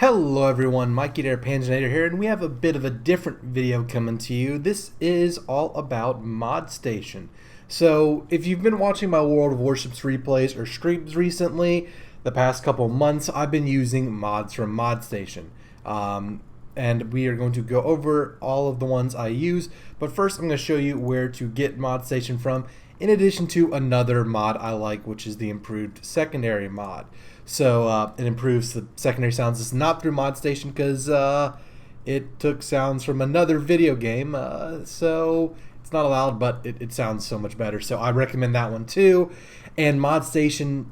Hello everyone, Panzernator here, and we have a bit of a different video coming to you. This is all about Modstation. So, if you've been watching my World of Warships replays or streams recently, the past couple months, I've been using mods from Modstation. And we are going to go over all of the ones I use, but first I'm going to show you where to get Modstation from, in addition to another mod I like, which is the improved secondary mod. So it improves the secondary sounds. It's not through Modstation because it took sounds from another video game, so it's not allowed, but it sounds so much better. So I recommend that one too. And Modstation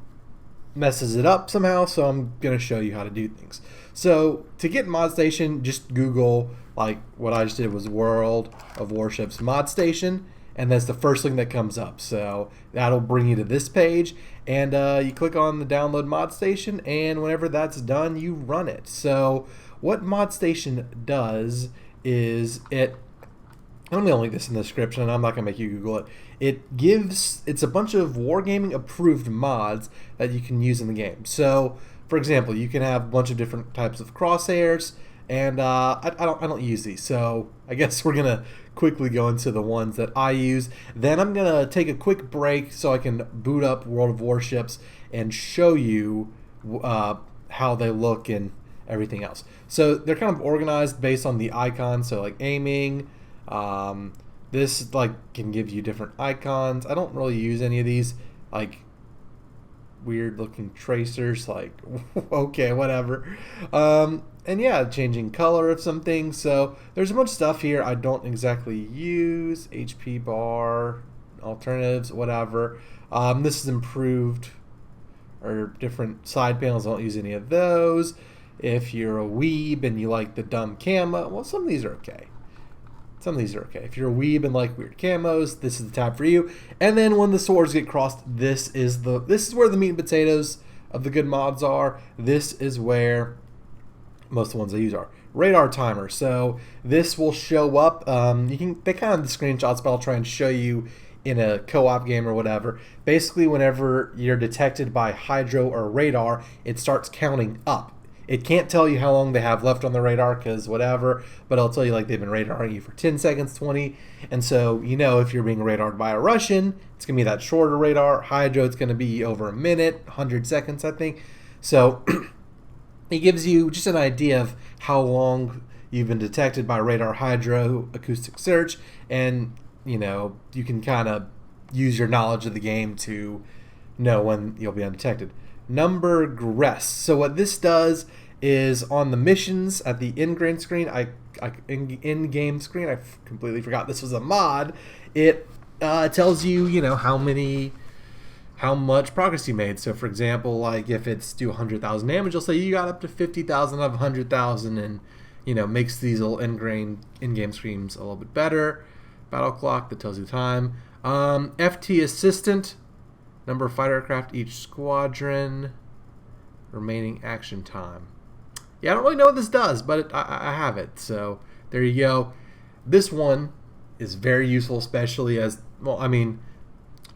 messes it up somehow, so I'm going to show you how to do things. So to get Modstation, just Google, like what I just did was World of Warships Modstation, and that's the first thing that comes up. So that'll bring you to this page, and you click on the download Modstation, and whenever that's done, you run it. So what Modstation does is I'm gonna link this in the description, and I'm not gonna make you Google it. It's a bunch of wargaming approved mods that you can use in the game. So for example, you can have a bunch of different types of crosshairs, and I don't use these, so I guess we're gonna quickly go into the ones that I use. Then I'm gonna take a quick break so I can boot up World of Warships and show you how they look and everything else. So they're kind of organized based on the icon. So like aiming, this like can give you different icons. I don't really use any of these like weird looking tracers, like okay, whatever. And yeah, changing color of some things. So there's a bunch of stuff here I don't exactly use. HP bar, alternatives, whatever. This is improved, or different side panels. I don't use any of those. If you're a weeb and you like the dumb camo, well, some of these are okay. Some of these are okay. If you're a weeb and like weird camos, this is the tab for you. And then when the swords get crossed, this is where the meat and potatoes of the good mods are. This is where most of the ones I use are. Radar timer. So this will show up. They kind of have the screenshots, but I'll try and show you in a co-op game or whatever. Basically, whenever you're detected by hydro or radar, it starts counting up. It can't tell you how long they have left on the radar because whatever, but I'll tell you like they've been radaring you for 10 seconds, 20. And so, you know, if you're being radared by a Russian, it's going to be that shorter radar. Hydro, it's going to be over a minute, 100 seconds, I think. So it gives you just an idea of how long you've been detected by radar, hydro, acoustic search, and, you know, you can kind of use your knowledge of the game to know when you'll be undetected. Number Gress. So what this does is on the missions at the in-game screen, in-game screen, I completely forgot this was a mod. It tells you, you know, how much progress you made. So for example, like if it's do 100,000 damage, it'll say you got up to 50,000 of 100,000, and you know, makes these little in-game screens a little bit better. Battle clock that tells you time. FT assistant. Number of fighter aircraft each squadron. Remaining action time. Yeah, I don't really know what this does, but I have it. So there you go. This one is very useful, especially as, well, I mean,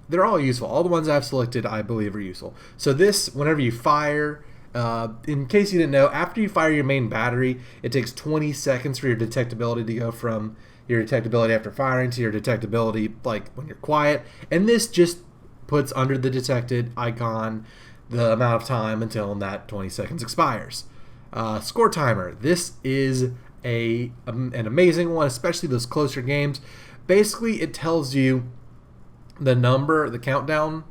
they're all useful. All the ones I've selected, I believe, are useful. So this, whenever you fire, in case you didn't know, after you fire your main battery, it takes 20 seconds for your detectability to go from your detectability after firing to your detectability like when you're quiet. And this just puts under the detected icon the amount of time until that 20 seconds expires. Score timer. This is an amazing one, especially those closer games. Basically, it tells you the number, the countdown,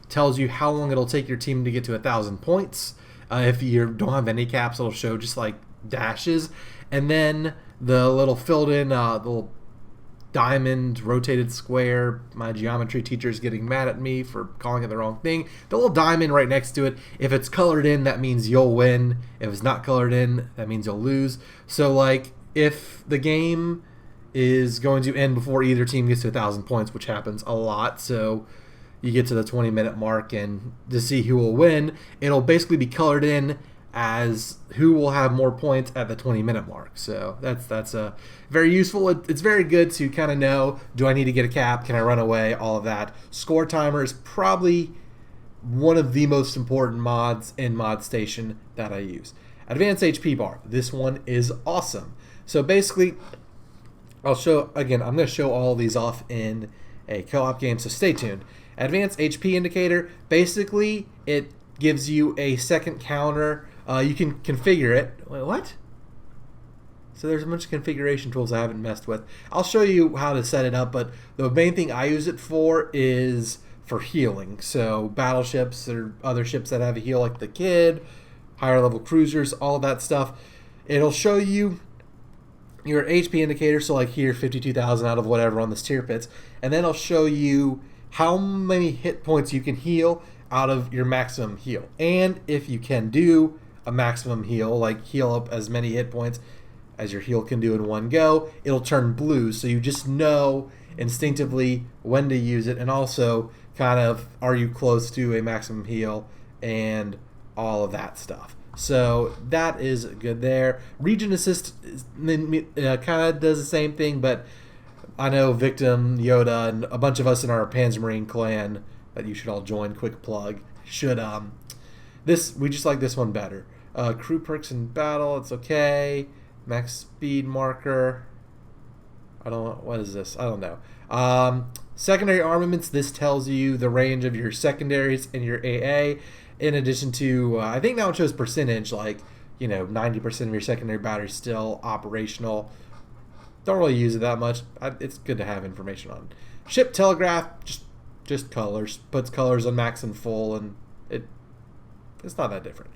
tells you how long it'll take your team to get to 1,000 points. If you don't have any caps, it'll show just like dashes. And then the little filled in, little diamond rotated square. My geometry teacher is getting mad at me for calling it the wrong thing. The little diamond right next to it, if it's colored in, that means you'll win. If it's not colored in, that means you'll lose. So like if the game is going to end before either team gets to 1,000 points, which happens a lot, so you get to the 20-minute mark, and to see who will win, it'll basically be colored in as who will have more points at the 20-minute mark. So that's very useful. It's very good to kind of know, do I need to get a cap? Can I run away? All of that. Score timer is probably one of the most important mods in Modstation that I use. Advanced HP bar. This one is awesome. So basically, I'll show, again, I'm going to show all these off in a co-op game, so stay tuned. Advanced HP indicator, basically it gives you a second counter. You can configure it. Wait, what? So there's a bunch of configuration tools I haven't messed with. I'll show you how to set it up, but the main thing I use it for is for healing. So battleships or other ships that have a heal, like the Kid, higher level cruisers, all of that stuff. It'll show you your HP indicator, so like here 52,000 out of whatever on this tier pits, and then it'll show you how many hit points you can heal out of your maximum heal, and if you can do a maximum heal, like heal up as many hit points as your heal can do in one go, it'll turn blue, so you just know instinctively when to use it, and also kind of are you close to a maximum heal and all of that stuff. So that is good there. Region Assist kind of does the same thing, but I know Victim, Yoda, and a bunch of us in our Panzermarine clan that you should all join, quick plug, should, we just like this one better. Crew perks in battle, it's okay. Max speed marker, I don't know, what is this? I don't know. Secondary armaments, this tells you the range of your secondaries and your AA. In addition to, I think now it shows percentage, like, 90% of your secondary batteries still operational. Don't really use it that much. It's good to have information on. Ship telegraph, just colors. Puts colors on max and full, and it's not that different.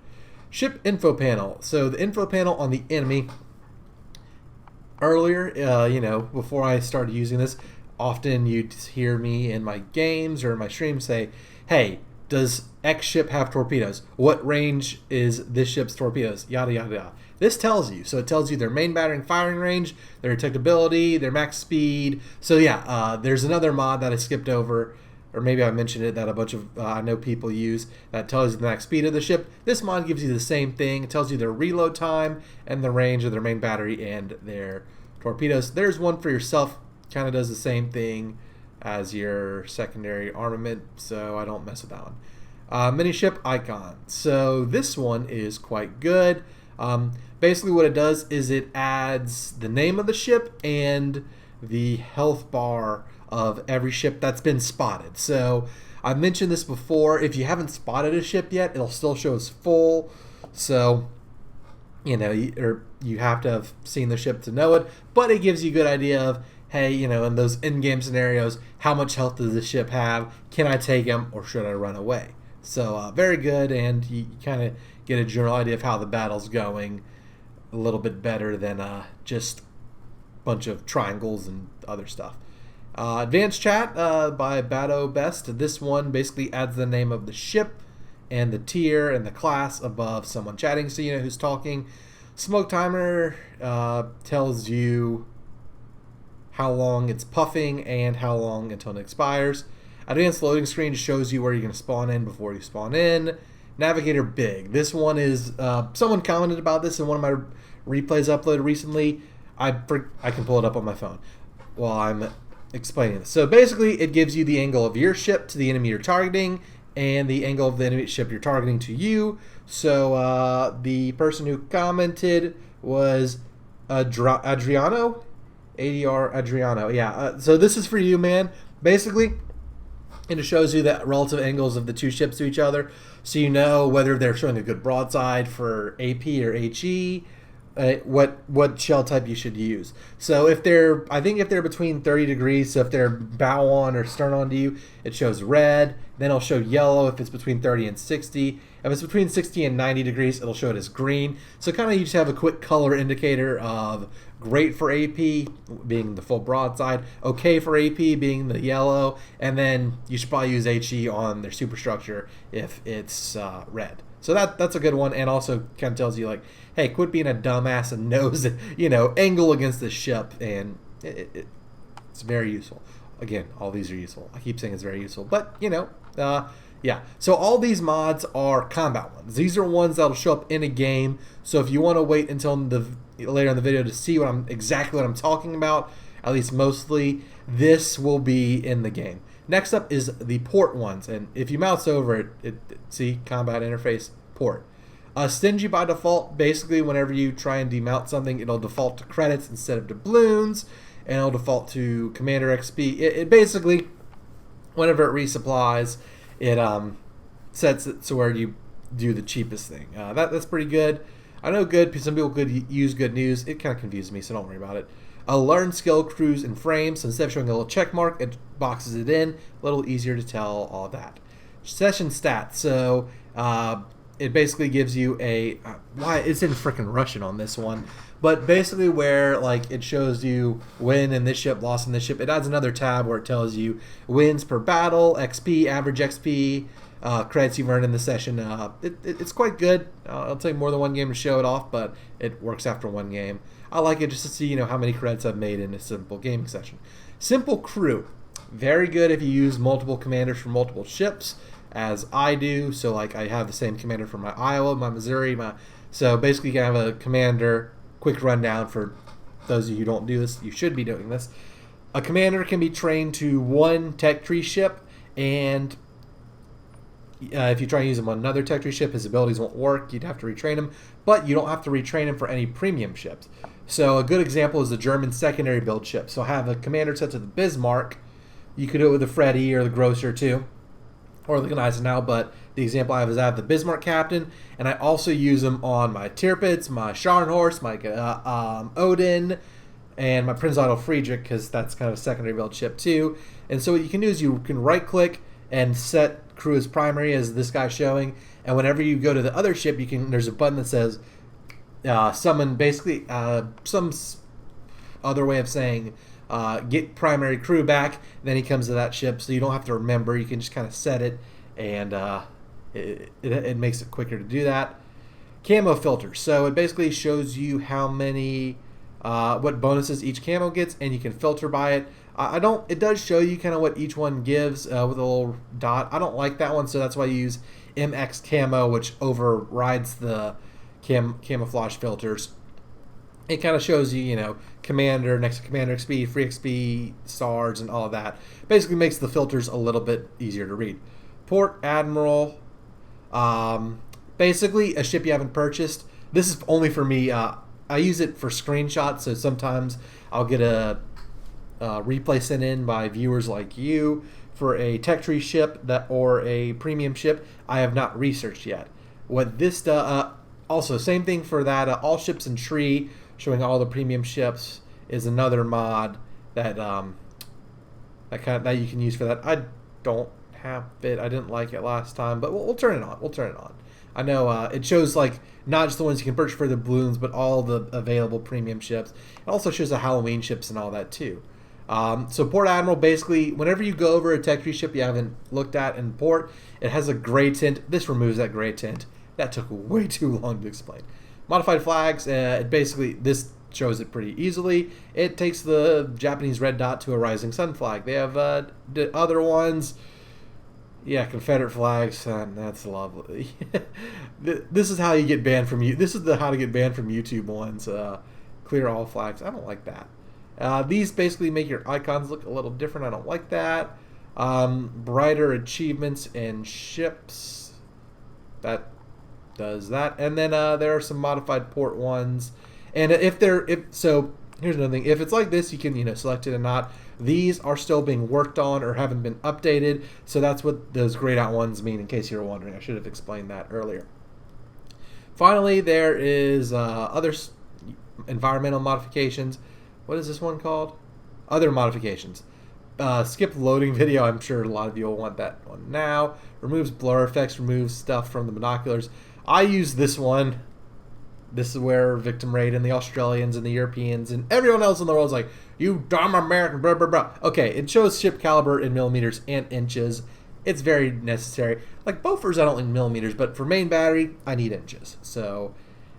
Ship info panel. So the info panel on the enemy. Earlier, before I started using this, often you'd hear me in my games or in my streams say, hey, does X ship have torpedoes? What range is this ship's torpedoes? Yada, yada, yada. This tells you. So it tells you their main battering firing range, their detectability, their max speed. So yeah, there's another mod that I skipped over, or maybe I mentioned it, that a bunch of I know people use, that tells you the max speed of the ship. This mod gives you the same thing. It tells you their reload time and the range of their main battery and their torpedoes. There's one for yourself. Kind of does the same thing as your secondary armament, so I don't mess with that one. Mini ship icon. So this one is quite good. Basically what it does is it adds the name of the ship and the health bar of every ship that's been spotted. So I mentioned this before, if you haven't spotted a ship yet, it'll still show as full. So you have to have seen the ship to know it, but it gives you a good idea of, hey, in those in-game scenarios, how much health does this ship have? Can I take him, or should I run away? So very good, and you kind of get a general idea of how the battle's going a little bit better than just a bunch of triangles and other stuff. Advanced chat by Bato Best. This one basically adds the name of the ship and the tier and the class above someone chatting, so you know who's talking. Smoke timer tells you how long it's puffing and how long until it expires. Advanced loading screen shows you where you're going to spawn in before you spawn in. Navigator big. This one is, someone commented about this in one of my replays uploaded recently. I can pull it up on my phone while I'm explaining this. So basically it gives you the angle of your ship to the enemy you're targeting and the angle of the enemy ship you're targeting to you. So the person who commented was Adriano? ADR Adriano, yeah. So this is for you, man. Basically, it shows you the relative angles of the two ships to each other, so you know whether they're showing a good broadside for AP or HE, what shell type you should use. So if they're, I think if they're between 30 degrees, so if they're bow on or stern on to you, it shows red. Then it'll show yellow if it's between 30 and 60. If it's between 60 and 90 degrees, it'll show it as green. So kind of you just have a quick color indicator of great for AP being the full broadside, okay for AP being the yellow, and then you should probably use HE on their superstructure if it's red. So that's a good one, and also kind of tells you, like, hey, quit being a dumbass and knows, angle against the ship, and it's very useful. Again, all these are useful. I keep saying it's very useful, but, yeah. So all these mods are combat ones. These are ones that'll show up in a game, so if you want to wait until later in the video to see exactly what I'm talking about, at least mostly, this will be in the game. Next up is the port ones, and if you mouse over it, see combat interface port. Stingy by default, basically whenever you try and demount something, it'll default to credits instead of doubloons, and it'll default to Commander XP. It basically, whenever it resupplies, it sets it to where you do the cheapest thing. That's pretty good. I know good, because some people could use good news. It kind of confuses me, so don't worry about it. Learn skill crews and frames. So instead of showing a little check mark, it boxes it in. A little easier to tell all that. Session stats. So it basically gives you a why it's in freaking Russian on this one, but basically where like it shows you win in this ship, loss in this ship. It adds another tab where it tells you wins per battle, XP, average XP, credits you've earned in the session. It's quite good. It'll take more than one game to show it off, but it works after one game. I like it just to see how many credits I've made in a simple gaming session. Simple crew, very good if you use multiple commanders for multiple ships, as I do. So like I have the same commander for my Iowa, my Missouri, so basically you can have a commander. Quick rundown for those of you who don't do this, you should be doing this. A commander can be trained to one tech tree ship, and if you try and use him on another tech tree ship, his abilities won't work. You'd have to retrain him, but you don't have to retrain him for any premium ships. So a good example is the German secondary build ship. So have a commander set to the Bismarck. You could do it with the Freddy or the Grosser too, or the Gneisenau, but the example I have is I have the Bismarck captain, and I also use them on my Tirpitz, my Scharnhorst, my Odin, and my Prinz Otto Friedrich, because that's kind of a secondary build ship too. And so what you can do is you can right click and set crew as primary, as this guy's showing, and whenever you go to the other ship, there's a button that says summon, basically some other way of saying get primary crew back. Then he comes to that ship, so you don't have to remember. You can just kind of set it, and it makes it quicker to do that. Camo filters. So it basically shows you how many what bonuses each camo gets, and you can filter by it. It does show you kind of what each one gives with a little dot. I don't like that one, so that's why I use MX camo, which overrides the camouflage filters. It kind of shows you, commander, next to commander XP, free XP, stars, and all of that. Basically makes the filters a little bit easier to read. Port, Admiral, basically a ship you haven't purchased. This is only for me. I use it for screenshots, so sometimes I'll get a replay sent in by viewers like you for a tech tree ship or a premium ship I have not researched yet. What this does, also same thing for that. All ships and tree, showing all the premium ships, is another mod that that you can use for that. I don't have it. I didn't like it last time, but we'll turn it on. We'll turn it on. I know it shows like not just the ones you can purchase for the balloons, but all the available premium ships. It also shows the Halloween ships and all that too. So Port Admiral, basically, whenever you go over a tech tree ship you haven't looked at in port, it has a gray tint. This removes that gray tint. That took way too long to explain. Modified flags, this shows it pretty easily. It takes the Japanese red dot to a rising sun flag. They have the other ones. Yeah, Confederate flags. That's lovely. This is how you get banned from This is the how to get banned from YouTube ones. Clear all flags. I don't like that. These basically make your icons look a little different. I don't like that. Brighter achievements and ships. That does that. And then there are some modified port ones. And so here's another thing. If it's like this, you can select it or not. These are still being worked on or haven't been updated. So that's what those grayed out ones mean, in case you were wondering. I should have explained that earlier. Finally, there is other environmental modifications. What is this one called? Other modifications. Skip loading video. I'm sure a lot of you will want that one now. Removes blur effects, removes stuff from the binoculars. I use this one. This is where victim rate and the Australians and the Europeans and everyone else in the world is like, you dumb American, blah, blah, blah. Okay, it shows ship caliber in millimeters and inches. It's very necessary. Like Bofors, I don't like millimeters, but for main battery, I need inches. So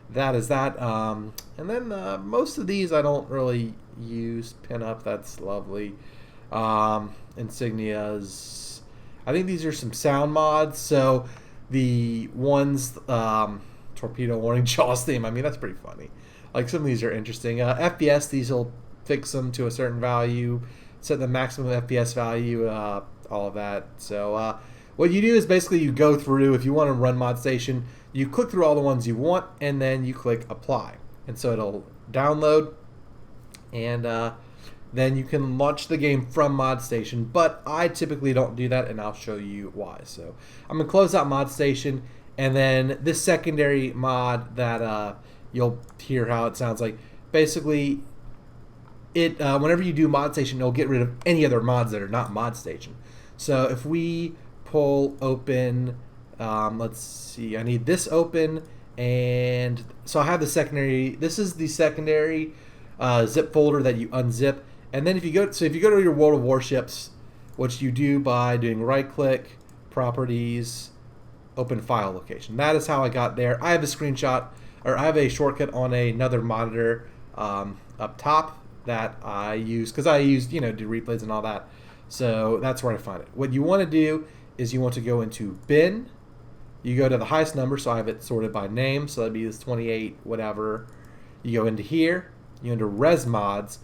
that is that. And then most of these I don't really use. Pin up, that's lovely. Insignias. I think these are some sound mods. So the ones, torpedo warning Jaws theme, I mean, that's pretty funny. Like some of these are interesting. FPS, these will fix them to a certain value, set the maximum FPS value, all of that. So what you do is basically you go through, if you want to run Modstation, you click through all the ones you want, and then you click apply. And so it'll download, and then you can launch the game from Modstation. But I typically don't do that, and I'll show you why. So I'm going to close out Modstation, and then this secondary mod that you'll hear how it sounds like. Basically, it whenever you do Modstation, it'll get rid of any other mods that are not Modstation. So if we pull open, let's see, I need this open, and so I have the secondary. This is the secondary zip folder that you unzip, and then if you go to your World of Warships, which you do by doing right-click, properties, open file location. That is how I got there. I have a screenshot, or I have a shortcut on another monitor up top that I use because I use do replays and all that. So that's where I find it. What you want to do is you want to go into bin. You go to the highest number, so I have it sorted by name, so that'd be this 28 whatever. You go into here, you go into res mods,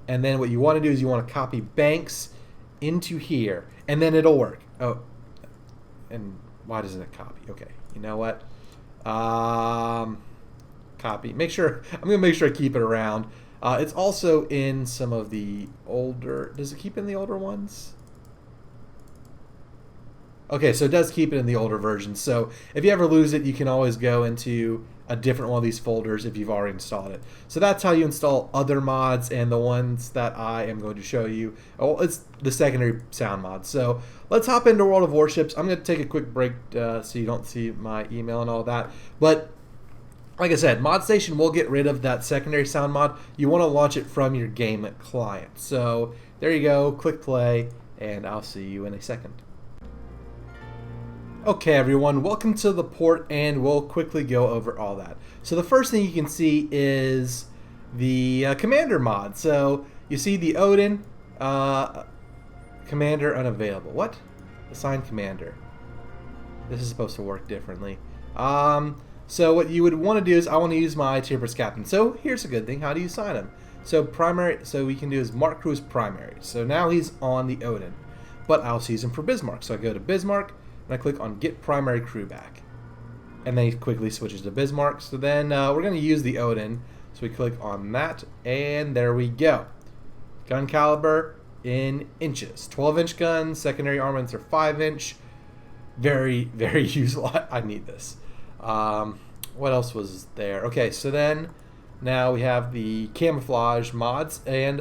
and then what you want to do is you want to copy banks into here, and then it'll work. Oh, and why doesn't it copy? Okay, you know what? Copy. I'm gonna make sure I keep it around. It's also in some of the older. Does it keep in the older ones? Okay, so it does keep it in the older versions. So if you ever lose it, you can always go into a different one of these folders if you've already installed it. So that's how you install other mods, and the ones that I am going to show you. Oh, it's the secondary sound mod. So let's hop into World of Warships. I'm going to take a quick break so you don't see my email and all that. But like I said, Modstation will get rid of that secondary sound mod. You want to launch it from your game client. So there you go. Click play, and I'll see you in a second. Okay everyone, welcome to the port, and we'll quickly go over all that. So the first thing you can see is the commander mod. So you see the Odin, commander unavailable. What? Assign commander. This is supposed to work differently. So what you would want to do is I want to use my Tier-Press Captain. So here's a good thing. How do you assign him? So primary. So we can do is mark crew as primary. So now he's on the Odin, but I also use him for Bismarck. So I go to Bismarck, and I click on Get Primary Crew Back. And then he quickly switches to Bismarck. So then we're going to use the Odin. So we click on that, and there we go. Gun caliber in inches. 12-inch guns, secondary armaments are 5-inch. Very, very useful. I need this. What else was there? Okay, so then now we have the camouflage mods. And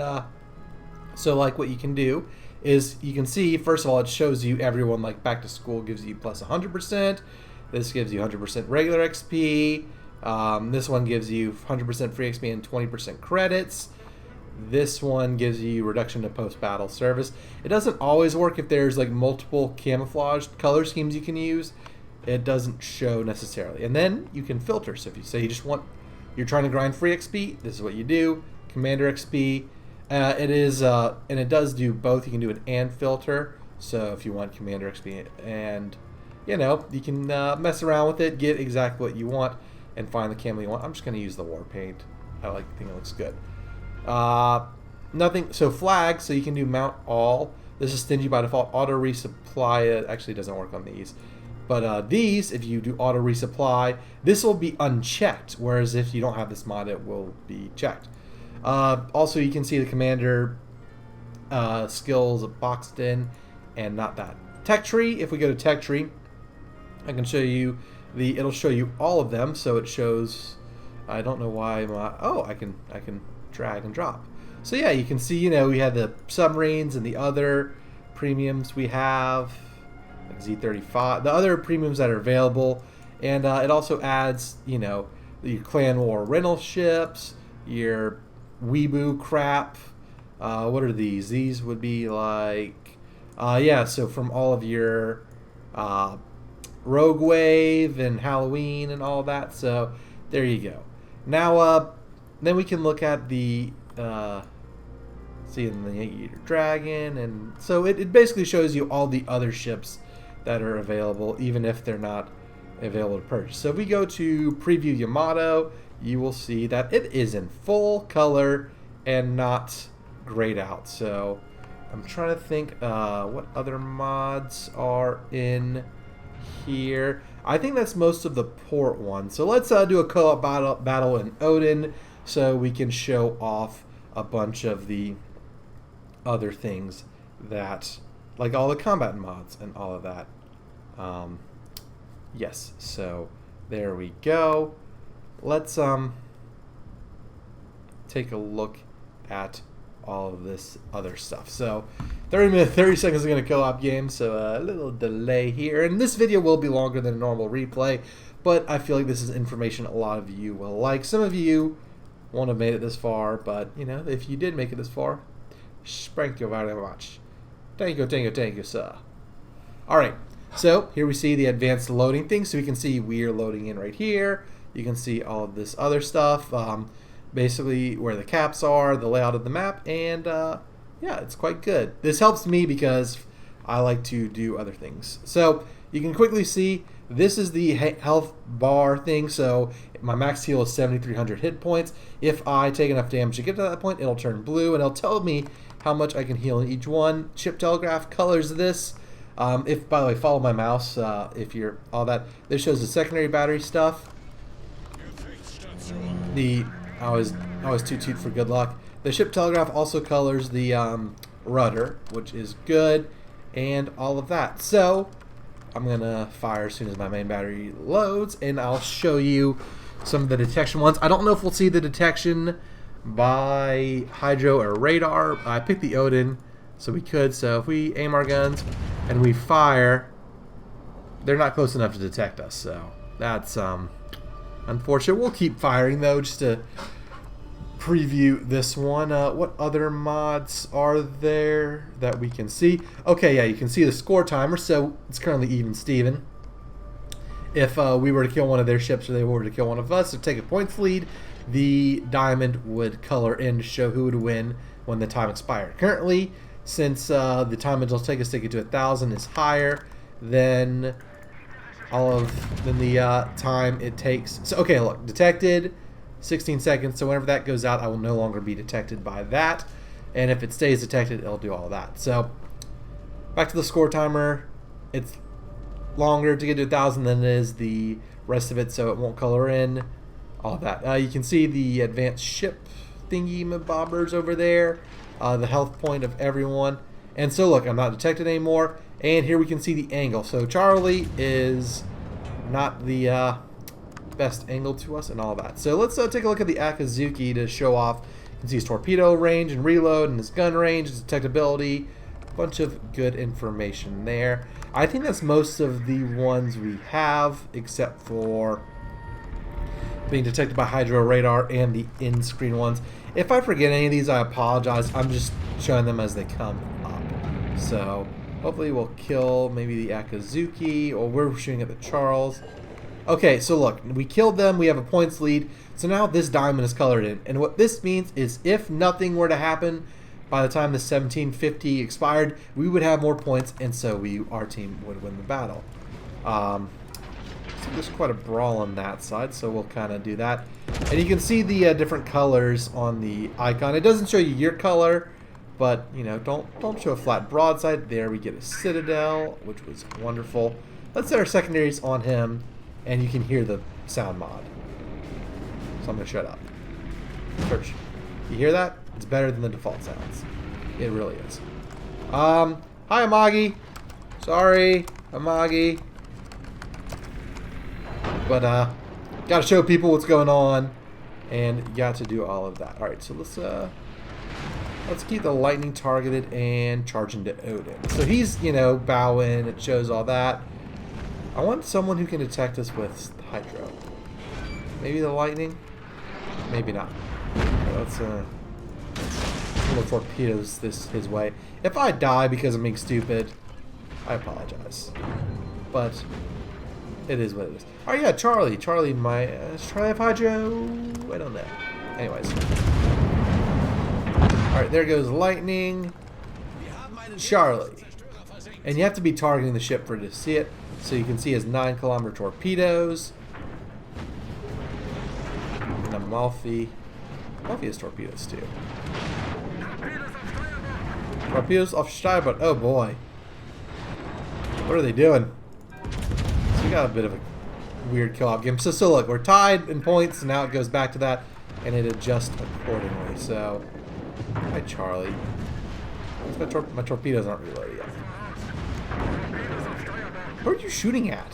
so like what you can do is you can see, first of all, it shows you everyone, like back to school gives you plus 100%. This gives you 100% regular XP. This one gives you 100% free XP and 20% credits. This one gives you reduction to post-battle service. It doesn't always work if there's like multiple camouflaged color schemes you can use. It doesn't show necessarily. And then you can filter. So if you say you're trying to grind free XP, this is what you do. Commander XP. It is, and it does do both. You can do an and filter. So if you want Commander XP, and you can mess around with it, get exactly what you want, and find the camo you want. I'm just going to use the war paint. I think it looks good. Nothing. So flag. So you can do mount all. This is stingy by default. Auto resupply. It actually doesn't work on these. But these, if you do auto resupply, this will be unchecked. Whereas if you don't have this mod, it will be checked. Also, you can see the commander skills boxed in, and not that. Tech tree, if we go to tech tree, I can show you it'll show you all of them. So it shows, I don't know why I can drag and drop. So yeah, you can see, we had the submarines and the other premiums we have, like Z35, the other premiums that are available. And it also adds, your Clan War rental ships, your Weeboo crap. What are these? These would be like, so from all of your Rogue Wave and Halloween and all that. So there you go. Now, then we can look at the seeing the Eater Dragon, and so it basically shows you all the other ships that are available, even if they're not available to purchase. So if we go to Preview Yamato, you will see that it is in full color and not grayed out. So I'm trying to think what other mods are in here. I think that's most of the port ones. So let's do a co-op battle in Odin so we can show off a bunch of the other things that, like all the combat mods and all of that. Yes, so there we go. Let's take a look at all of this other stuff. So 30 seconds is going to co-op game, so a little delay here. And this video will be longer than a normal replay, but I feel like this is information a lot of you will like. Some of you won't have made it this far, but you know, if you did make it this far, thank you very much. Thank you, sir. Alright, so here we see the advanced loading thing, so we can see we're loading in right here. You can see all of this other stuff, basically where the caps are, the layout of the map, and yeah, it's quite good. This helps me because I like to do other things. So you can quickly see this is the health bar thing, so my max heal is 7,300 hit points. If I take enough damage to get to that point, it'll turn blue, and it'll tell me how much I can heal in each one. Chip telegraph colors this. If, by the way, follow my mouse, if you're all that. This shows the secondary battery stuff. I was toot for good luck. The ship telegraph also colors the rudder, which is good, and all of that. So I'm gonna fire as soon as my main battery loads, and I'll show you some of the detection ones. I don't know if we'll see the detection by hydro or radar. I picked the Odin, so we could. So if we aim our guns and we fire, they're not close enough to detect us. So that's unfortunate. We'll keep firing though, just to preview this one. What other mods are there that we can see? Okay, yeah, you can see the score timer, so it's currently even Steven. If we were to kill one of their ships or they were to kill one of us or take a points lead, the diamond would color in to show who would win when the time expired. Currently, since the time it'll take us to get to 1,000 is higher than the time it takes. So okay, look, detected 16 seconds, so whenever that goes out, I will no longer be detected by that, and if it stays detected, it'll do all that. So back to the score timer. It's longer to get to 1,000 than it is the rest of it, so it won't color in all of that. You can see the advanced ship thingy bobbers over there, the health point of everyone, and so look, I'm not detected anymore. And here we can see the angle. So Charlie is not the best angle to us and all that. So let's take a look at the Akazuki to show off. You can see his torpedo range and reload and his gun range, his detectability. A bunch of good information there. I think that's most of the ones we have, except for being detected by hydro radar and the in-screen ones. If I forget any of these, I apologize. I'm just showing them as they come up. So hopefully we'll kill maybe the Akazuki, or we're shooting at the Charles. Okay, so look, we killed them, we have a points lead, so now this diamond is colored in. And what this means is if nothing were to happen by the time the 1750 expired, we would have more points, and so our team would win the battle. So there's quite a brawl on that side, so we'll kind of do that. And you can see the different colors on the icon. It doesn't show you your color, but you know, don't show a flat broadside. There we get a citadel, which was wonderful. Let's set our secondaries on him, and you can hear the sound mod. So I'm gonna shut up. Search. You hear that? It's better than the default sounds. It really is. Hi Amagi. Sorry, Amagi. But gotta show people what's going on, and got to do all of that. All right, so let's keep the lightning targeted and charge into Odin. So he's, you know, bowing. It shows all that. I want someone who can detect us with hydro. Maybe the lightning. Maybe not. Okay, let's look torpedoes his way. If I die because I'm being stupid, I apologize. But it is what it is. Oh yeah, Charlie. Charlie, does Charlie have hydro? I don't know. Anyways. Alright, there goes lightning. Charlie. And you have to be targeting the ship for it to see it. So you can see his 9-kilometer torpedoes. And Amalfi. Amalfi has torpedoes too. Torpedoes off starboard. Oh boy. What are they doing? So we got a bit of a weird co-op game. So look, we're tied in points, and now it goes back to that, and it adjusts accordingly. So, hi Charlie. My torpedoes aren't reloaded yet. Who are you shooting at?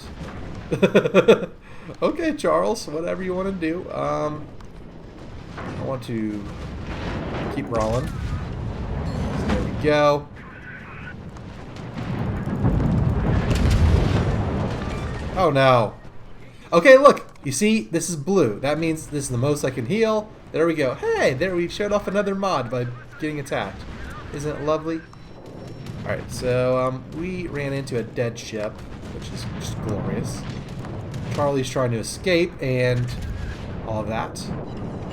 Okay, Charles, whatever you want to do. I want to keep rolling. So there we go. Oh no. Okay, look. You see, this is blue. That means this is the most I can heal. There we go. Hey, there we showed off another mod by getting attacked. Isn't it lovely? Alright, so we ran into a dead ship, which is just glorious. Charlie's trying to escape and all of that.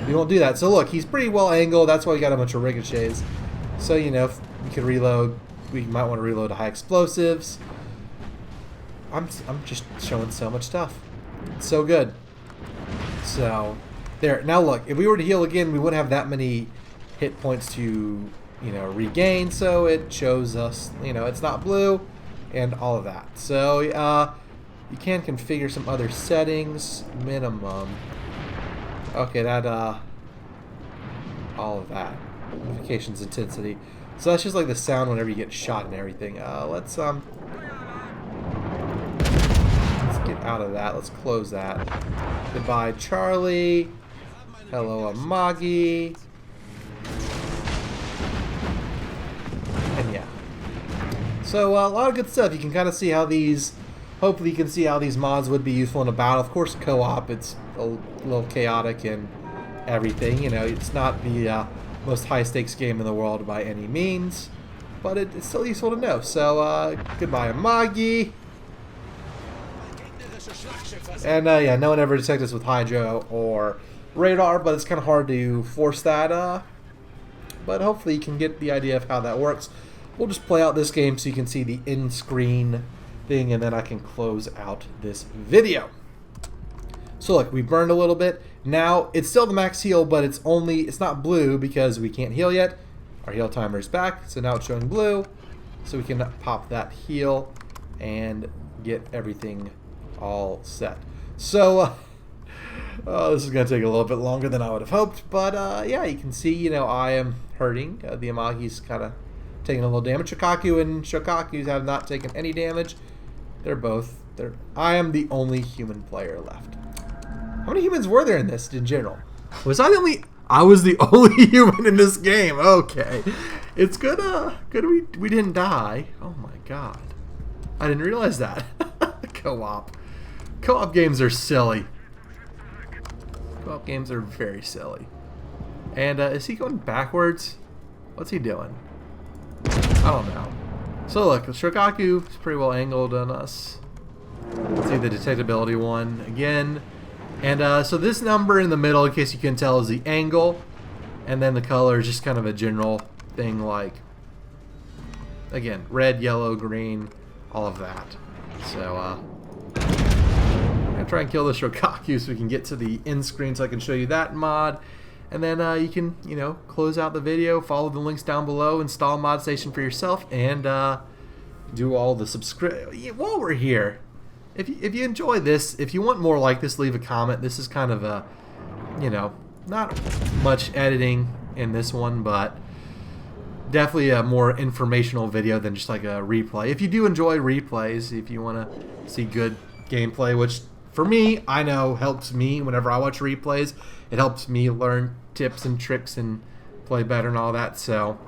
We won't do that. So look, he's pretty well angled. That's why we got a bunch of ricochets. So, you know, if we could reload, we might want to reload to high explosives. I'm just showing so much stuff. It's so good. So, there. Now look, if we were to heal again, we wouldn't have that many hit points to, you know, regain. So it shows us, you know, it's not blue and all of that. So, you can configure some other settings. Minimum. Okay, that, all of that. Notifications intensity. So that's just like the sound whenever you get shot and everything. Let's get out of that. Let's close that. Goodbye, Charlie. Hello, Amagi. And yeah. So a lot of good stuff. You can kind of see how these, hopefully you can see how these mods would be useful in a battle. Of course, co-op, it's a little chaotic and everything. You know, it's not the most high-stakes game in the world by any means, but it's still useful to know. So, goodbye, Amagi. And, yeah, no one ever detected us with hydro or radar, but it's kind of hard to force that, but hopefully you can get the idea of how that works. We'll just play out this game so you can see the in-screen thing, and then I can close out this video. So look, we burned a little bit. Now, it's still the max heal, but it's not blue because we can't heal yet. Our heal timer is back, so now it's showing blue. So we can pop that heal and get everything all set. So, this is going to take a little bit longer than I would have hoped, but yeah, you can see, you know, I am hurting. The Amagi's kind of taking a little damage. Shokaku and Shokaku's have not taken any damage. I am the only human player left. How many humans were there in this in general? Was I the only? I was the only human in this game. Okay, it's good. Good. We didn't die. Oh my god, I didn't realize that. Co-op games are silly. Co-op games are very silly. And is he going backwards? What's he doing? I don't know. So look, the Shokaku is pretty well angled on us. Let's see the detectability one again. And so this number in the middle, in case you can tell, is the angle. And then the color is just kind of a general thing like, again, red, yellow, green, all of that. So, I'm going to try and kill the Shokaku so we can get to the end screen so I can show you that mod. And then you can, you know, close out the video, follow the links down below, install Modstation for yourself, and do all the while we're here. If you enjoy this, if you want more like this, leave a comment. This is kind of a, you know, not much editing in this one, but definitely a more informational video than just like a replay. If you do enjoy replays, if you want to see good gameplay, which for me, I know helps me whenever I watch replays. It helps me learn tips and tricks and play better and all that. So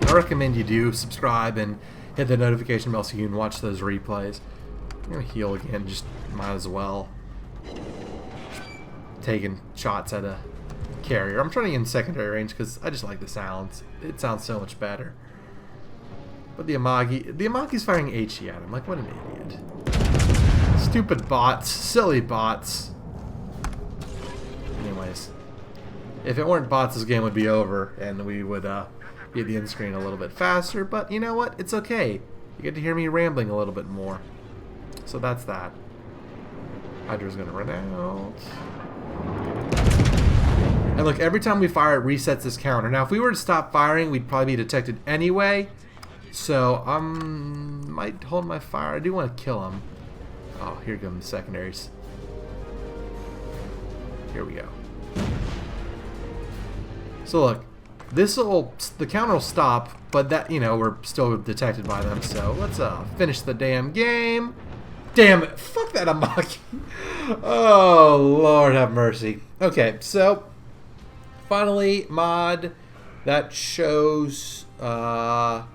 I recommend you do subscribe and hit the notification bell so you can watch those replays. I'm going to heal again, just might as well. Taking shots at a carrier. I'm trying to get in secondary range because I just like the sounds. It sounds so much better. But the Amagi's firing HE at him. Like, what an idiot. Stupid bots. Silly bots. Anyways. If it weren't bots, this game would be over and we would get the end screen a little bit faster. But you know what? It's okay. You get to hear me rambling a little bit more. So that's that. Hydra's gonna run out. And look, every time we fire, it resets this counter. Now, if we were to stop firing, we'd probably be detected anyway. So, might hold my fire. I do want to kill him. Oh, here come the secondaries. Here we go. So look, the counter will stop, but that, you know, we're still detected by them. So let's finish the damn game. Damn it! Fuck that Amagi. Oh Lord have mercy. Okay, so finally mod that shows. Look,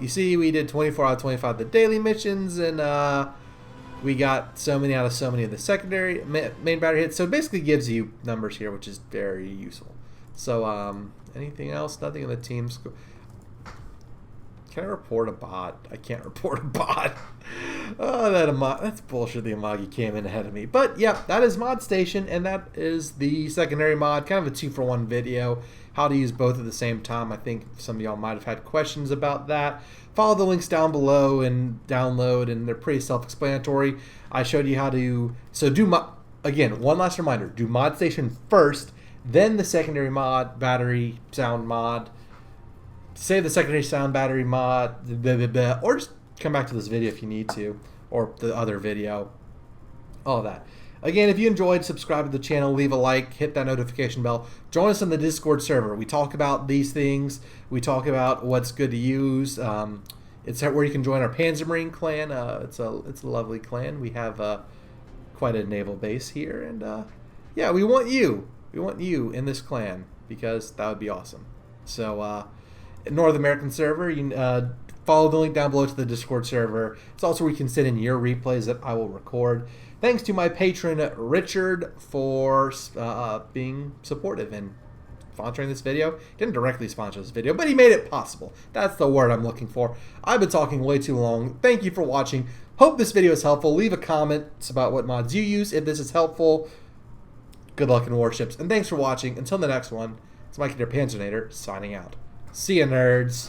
you see, we did 24 out of 25 of the daily missions, and we got so many out of so many of the secondary main battery hits. So it basically gives you numbers here, which is very useful. So anything else? Nothing in the team score. Can I report a bot? I can't report a bot. Oh, that's bullshit. The Amagi came in ahead of me. But yeah, that is Modstation, and that is the secondary mod. Kind of a 2-for-1 video. How to use both at the same time. I think some of y'all might have had questions about that. Follow the links down below and download, and they're pretty self-explanatory. I showed you how to. So again, one last reminder: do Modstation first, then the secondary mod, battery sound mod. Save the secondary sound battery mod, blah, blah, blah, or just come back to this video if you need to, or the other video, all of that. Again, if you enjoyed, subscribe to the channel, leave a like, hit that notification bell. Join us on the Discord server. We talk about these things. We talk about what's good to use. It's where you can join our Panzermarine clan. It's a lovely clan. We have quite a naval base here, and yeah, we want you. We want you in this clan because that would be awesome. So. North American server, you follow the link down below to the Discord server. It's also where you can send in your replays that I will record. Thanks to my patron Richard for being supportive and sponsoring this video. He didn't directly sponsor this video, but he made it possible. That's the word I'm looking for. I've been talking way too long. Thank you for watching. Hope this video is helpful. Leave a comment about what mods you use if this is helpful. Good luck in warships, and thanks for watching. Until the next one, it's Mikey, your Panzernator, signing out. See ya, nerds.